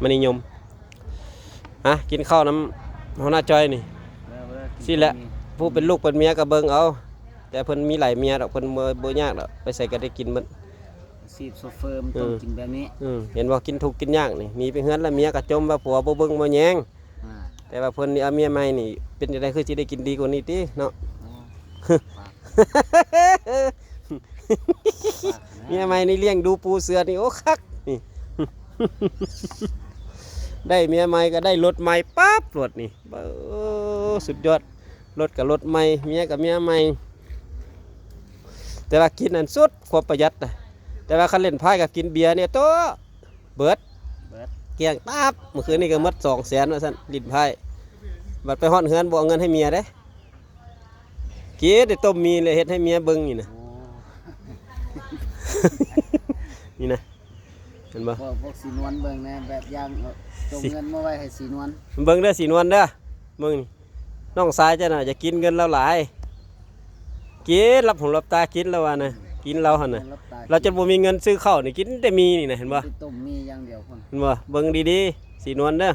มันนิยมกินข้าวน้ำหัวหน้าจอยนี่สิแหละผู้เป็นลูกเป็นเมียก็เบิ่งเอาแต่เพิ่นมีหลายเมียดอกเพิ่นบ่ยากดอกไปใส่ก็ได้กินมันซีบโซเฟิร์มต้องกินแบบนี้เห็นว่ากินทุกกินยากนี่หนีไปเฮือนแล้วเมียก็จมว่าผัวบ่เบิ่งบ่แยงแต่ว่าเพิ่นนี่เอาเมียใหม่นี่เป็นจังได๋คือสิได้กินดีกว่านี้ติเนาะเมียใหม่นี่เลี้ยงดูปูเสือนี่โอ้คักนี่ ได้เมียใหม่ก็ได้รถใหม่ปั๊บรถนี่สุดยอดรถกับรถใหม่เมียกับเมียใหม่แต่ว่ากินอันสุดความประหยัดนะแต่ว่าคันเล่นไพ่กับกินเบียร์เนี่ยตัวเบิดเกี่ยงตับเมื่อคืนนี่ก็มัด200,000ว่าซั่นลิ้นไพ่บัดไปฮอดเฮือนบ่เอาเงินให้เมียเด้กินได้ต้มมีเลยเฮ็ดให้เมียเบิ่งนี่นะ นี่นะเห็นบ่พวกสีนวลเบิ่งนะแบบอย่างจงเงินมาไว้ให้สีนวลเบิ่งเด้อสีนวลเด้อเบิ่งนี่น้องสายจ้ะน่ะจะกินเงินเราหลายกินรับหูรับตากินแล้วว่านะกินเราหั่นน่ะเราจะบ่มีเงินซื้อข้าวนี่กินแต่มีนี่นะเห็นบ่ต้มมีอย่างเดียวคนเห็นบ่เบิ่งดีๆสีนวลเด้อ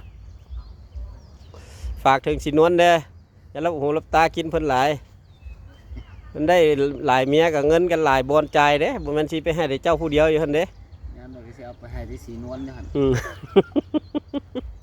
ฝากถึงสีนวลเด้ออย่ารับหูรับตากินเพิ่นหลายมันได้หลายเมียกับเงินกันหลายบอนใจเด้บ่แม่นสิไปให้แต่เจ้าผู้เดียวอยู่หั่นเด้งั้นเราก็สิเอาไปให้ที่สีนวลอยู่หั่น